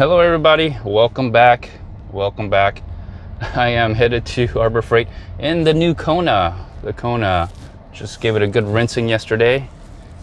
Hello everybody, welcome back. I am headed to Harbor Freight in the new Kona. The Kona. Just gave it a good rinsing yesterday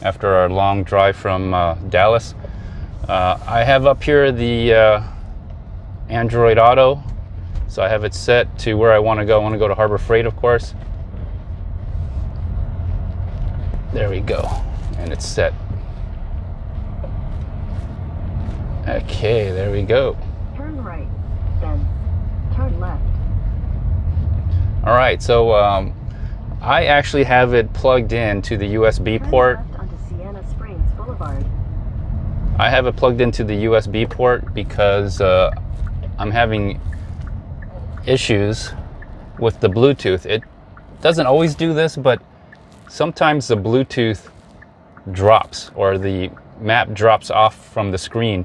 after our long drive from Dallas. I have up here the Android Auto, so I have it set to where I want to go. I want to go to Harbor Freight, of course. There we go, and it's set. Okay, there we go. Turn right, then turn left. All right, so I actually have it plugged in to the USB port. Turn left onto Sienna Springs Boulevard. I have it plugged into the USB port because I'm having issues with the Bluetooth. It doesn't always do this, but sometimes the Bluetooth drops or the map drops off from the screen.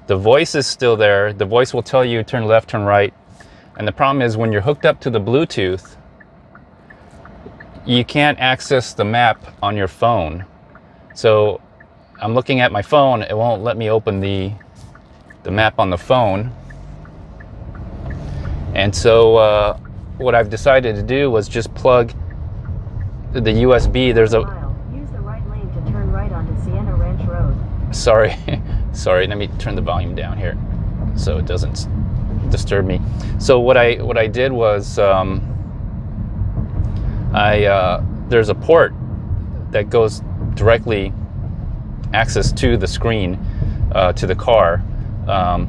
The voice is still there. The voice will tell you turn left, turn right. And the problem is when you're hooked up to the Bluetooth, you can't access the map on your phone. So I'm looking at my phone. It won't let me open the map on the phone. And so what I've decided to do was just plug the USB. There's a... Use the right lane to turn right onto Sienna Ranch Road. Sorry, let me turn the volume down here so it doesn't disturb me. So what I did was there's a port that goes directly access to the screen to the car.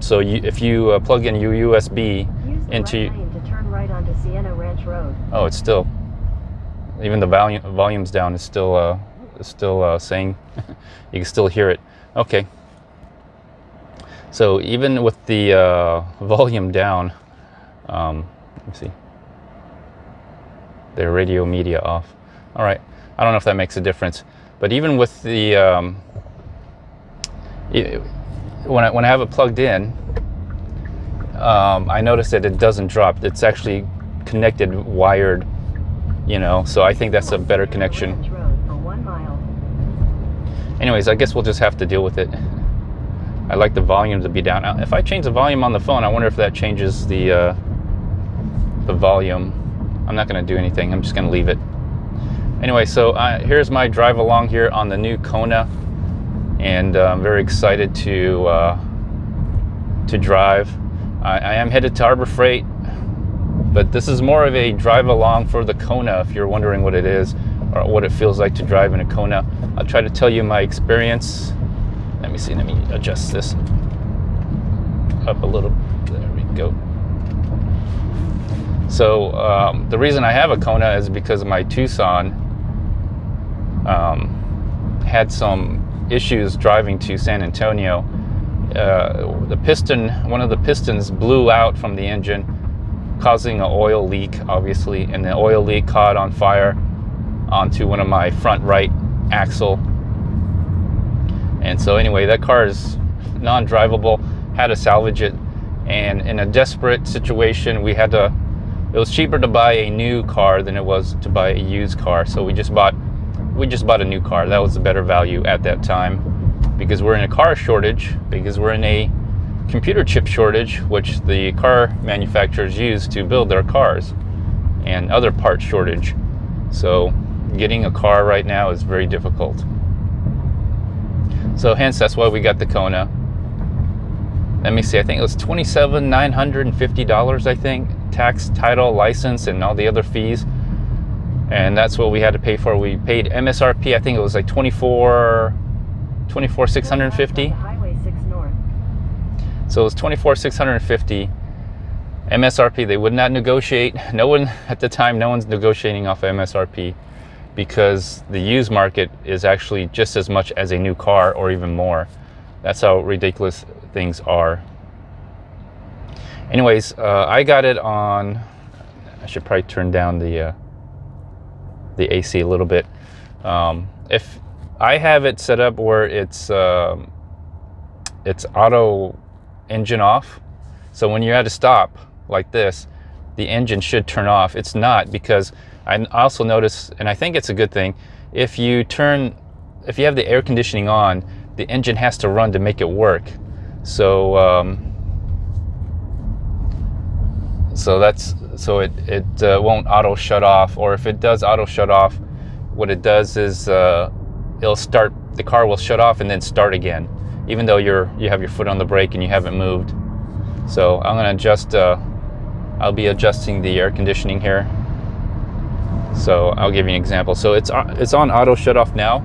So if you plug in your USB into... Use the right lane to turn right onto Sienna Ranch Road. Oh, it's still, even the volume's down. It's still saying you can still hear it. Okay. So even with the volume down, let me see. The radio media off. All right. I don't know if that makes a difference, but even with the when I have it plugged in, I noticed that it doesn't drop. It's actually connected, wired. So I think that's a better connection. Anyways, I guess we'll just have to deal with it. I like the volume to be down. Now, if I change the volume on the phone, I wonder if that changes the volume. I'm not going to do anything. I'm just going to leave it. Anyway, so here's my drive along here on the new Kona, and I'm very excited to drive. I am headed to Harbor Freight, but this is more of a drive along for the Kona, if you're wondering what it is or what it feels like to drive in a Kona. I'll try to tell you my experience. Let me see, let me adjust this up a little. There we go. So the reason I have a Kona is because my Tucson had some issues driving to San Antonio. One of the pistons blew out from the engine, causing an oil leak, obviously, and the oil leak caught on fire onto one of my front right axle. And so anyway, that car is non-drivable. Had to salvage it, and in a desperate situation, it was cheaper to buy a new car than it was to buy a used car. So we just bought a new car. That was the better value at that time, because we're in a car shortage, because we're in a computer chip shortage, which the car manufacturers use to build their cars, and other part shortage. So getting a car right now is very difficult. So hence, that's why we got the Kona. Let me see, I think it was $27,950, I think. Tax, title, license, and all the other fees. And that's what we had to pay for. We paid MSRP, I think it was like $24,650. Highway 6 North. So it was $24,650. MSRP, they would not negotiate. No one at the time, no one's negotiating off of MSRP, because the used market is actually just as much as a new car or even more. That's how ridiculous things are. Anyways, I got it on, I should probably turn down the AC a little bit. If I have it set up where it's auto engine off, so when you're at a stop like this, the engine should turn off. It's not, because I also notice, and I think it's a good thing, if you have the air conditioning on, the engine has to run to make it work. So So it won't auto shut off, or if it does auto shut off, what it does is it'll start, the car will shut off and then start again, even though you have your foot on the brake and you haven't moved. So I'm going to adjust, I'll be adjusting the air conditioning here. So I'll give you an example. So it's on auto shut off now,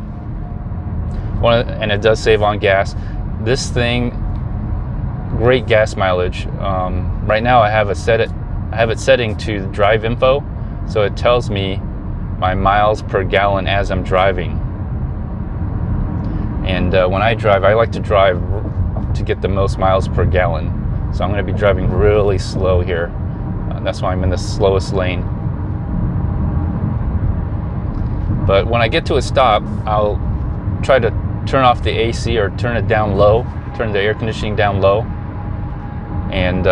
and it does save on gas. This thing, great gas mileage. Right now I have it setting to drive info, so it tells me my miles per gallon as I'm driving. And when I drive, I like to drive to get the most miles per gallon. So I'm going to be driving really slow here. That's why I'm in the slowest lane. But when I get to a stop, I'll try to turn off the AC or turn it down low, turn the air conditioning down low. And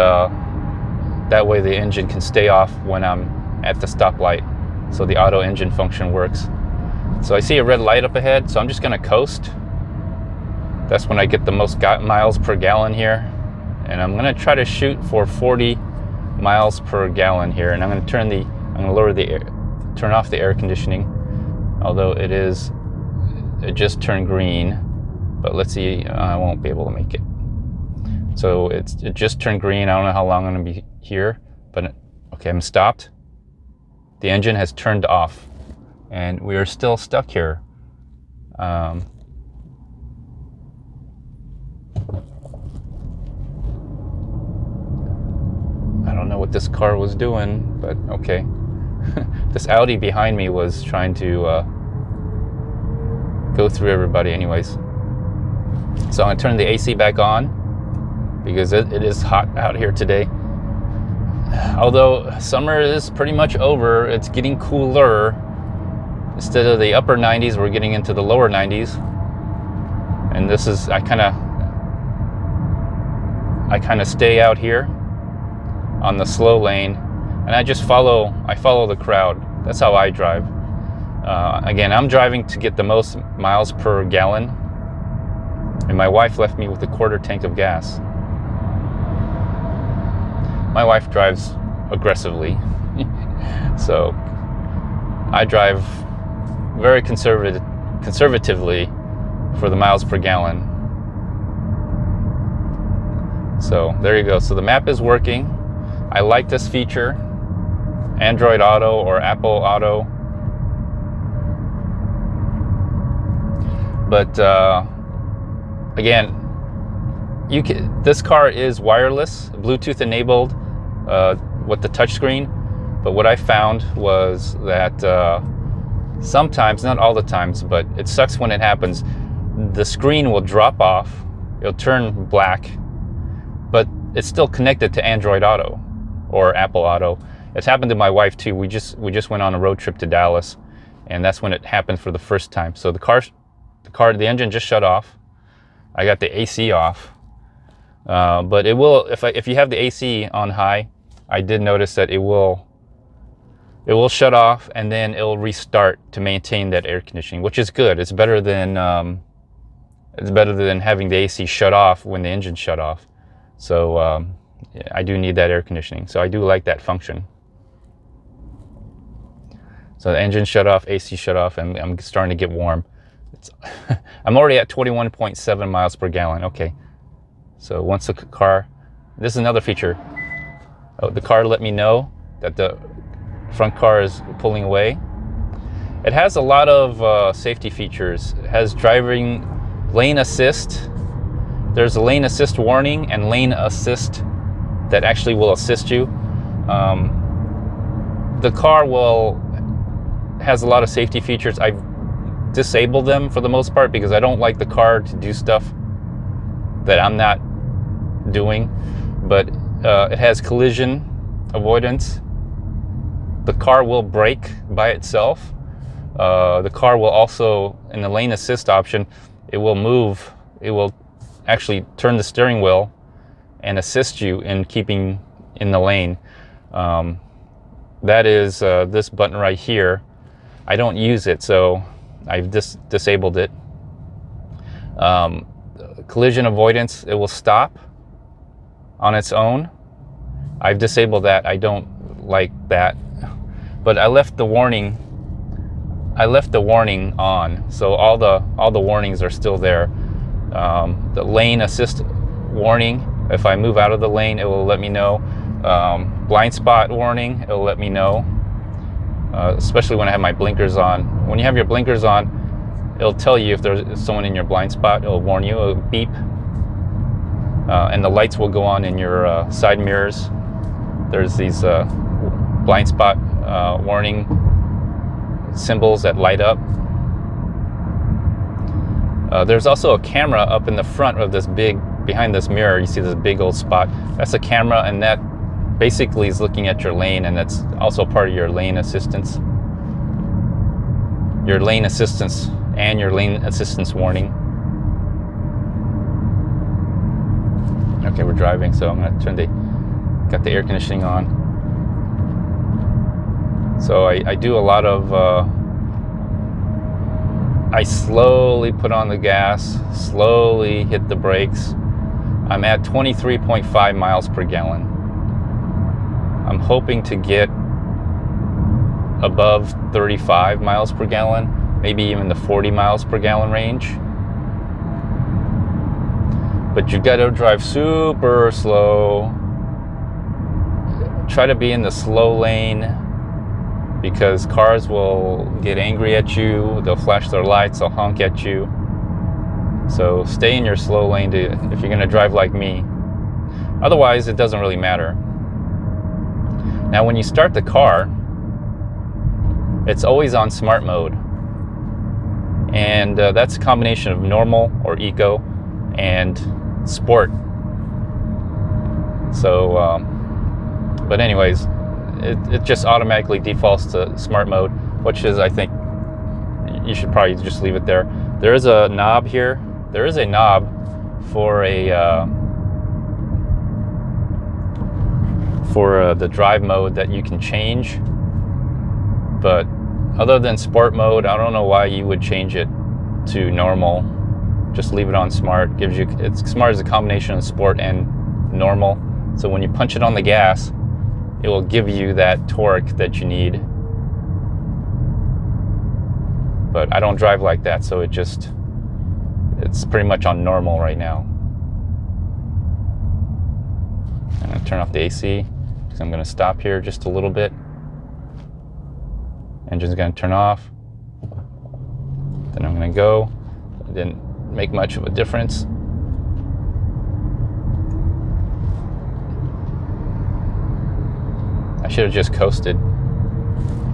that way the engine can stay off when I'm at the stoplight. So the auto engine function works. So I see a red light up ahead, so I'm just going to coast. That's when I get the most miles per gallon here. And I'm going to try to shoot for 40 miles per gallon here. And I'm going to turn off the air conditioning. Although it just turned green, but let's see, I won't be able to make it. So it just turned green. I don't know how long I'm going to be here, but okay, I'm stopped. The engine has turned off, and we are still stuck here. I don't know what this car was doing, but okay. This Audi behind me was trying to go through everybody anyways. So I'm going to turn the AC back on because it is hot out here today. Although summer is pretty much over, it's getting cooler. Instead of the upper 90s, we're getting into the lower 90s. And this is, I kind of stay out here on the slow lane, and I follow the crowd. That's how I drive. Again, I'm driving to get the most miles per gallon, and my wife left me with a quarter tank of gas. My wife drives aggressively, so I drive very conservatively for the miles per gallon. So there you go. So the map is working. I like this feature, Android Auto or Apple Auto. But again, this car is wireless, Bluetooth enabled with the touchscreen. But what I found was that sometimes, not all the times, but it sucks when it happens, the screen will drop off, it'll turn black, but it's still connected to Android Auto or Apple Auto. It's happened to my wife too. We just went on a road trip to Dallas, and that's when it happened for the first time. So the engine just shut off. I got the AC off, but it will, if you have the AC on high, I did notice that it will shut off and then it'll restart to maintain that air conditioning, which is good. It's better than having the AC shut off when the engine shut off. So yeah, I do need that air conditioning. So I do like that function. So the engine shut off, AC shut off, and I'm starting to get warm. I'm already at 21.7 miles per gallon. Okay. So once the car, this is another feature. Oh, the car let me know that the front car is pulling away. It has a lot of safety features. It has driving lane assist. There's a lane assist warning and lane assist that actually will assist you. The car has a lot of safety features. I've disabled them for the most part because I don't like the car to do stuff that I'm not doing. But it has collision avoidance. The car will brake by itself. The car will also, in the lane assist option, it will move. It will actually turn the steering wheel and assist you in keeping in the lane. That is this button right here. I don't use it, so I've disabled it. Collision avoidance, it will stop on its own. I've disabled that. I don't like that, but I left the warning on, so all the warnings are still there. The lane assist warning, if I move out of the lane, it will let me know. Blind spot warning, it will let me know, especially when I have my blinkers on. When you have your blinkers on, it'll tell you if there's someone in your blind spot. It'll warn you, it'll beep, and the lights will go on in your side mirrors. There's these blind spot warning symbols that light up. There's also a camera up in the front of this behind this mirror. You see this big old spot. That's a camera, and that basically is looking at your lane, and that's also part of your lane assistance. Your lane assistance and your lane assistance warning. Okay, we're driving, so I'm gonna got the air conditioning on. So I do a lot of, I slowly put on the gas, slowly hit the brakes. I'm at 23.5 miles per gallon. I'm hoping to get above 35 miles per gallon, maybe even the 40 miles per gallon range. But you gotta drive super slow. Try to be in the slow lane, because cars will get angry at you, they'll flash their lights, they'll honk at you. So stay in your slow lane if you're gonna drive like me. Otherwise, it doesn't really matter. Now, when you start the car, it's always on smart mode. And that's a combination of normal or eco and sport. So, but anyways, it just automatically defaults to smart mode, which is, I think, you should probably just leave it there. There is a knob here. There is a knob for the drive mode that you can change. But other than sport mode, I don't know why you would change it to normal. Just leave it on smart. Smart is a combination of sport and normal. So when you punch it on the gas, it will give you that torque that you need. But I don't drive like that, so it's pretty much on normal right now. I'm gonna turn off the AC, because I'm gonna stop here just a little bit. Engine's gonna turn off. Then I'm gonna go. It didn't make much of a difference. I should have just coasted.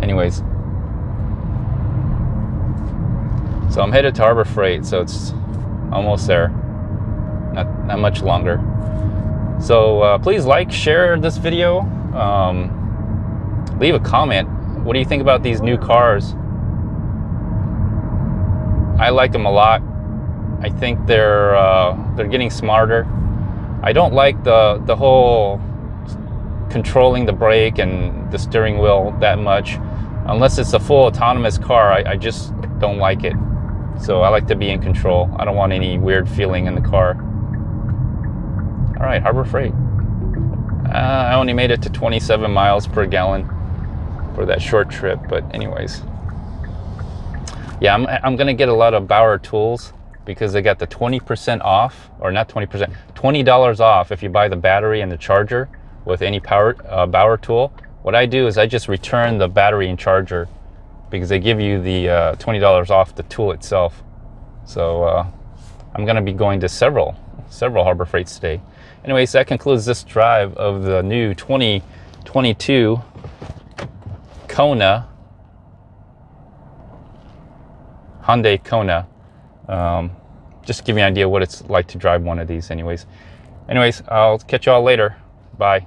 Anyways. So I'm headed to Harbor Freight, so it's almost there. Not much longer. So please like, share this video. Leave a comment. What do you think about these new cars? I like them a lot. I think they're getting smarter. I don't like the whole controlling the brake and the steering wheel that much. Unless it's a full autonomous car, I just don't like it. So I like to be in control. I don't want any weird feeling in the car. All right, Harbor Freight. I only made it to 27 miles per gallon for that short trip, but anyways. Yeah, I'm gonna get a lot of Bauer tools, because they got the 20% off, or not 20%, $20 off if you buy the battery and the charger with any Bauer tool. What I do is I just return the battery and charger, because they give you the $20 off the tool itself. So I'm gonna be going to several Harbor Freights today. Anyways, that concludes this drive of the new 2022 Kona, Hyundai Kona. Just to give you an idea what it's like to drive one of these. Anyways, I'll catch y'all later. Bye.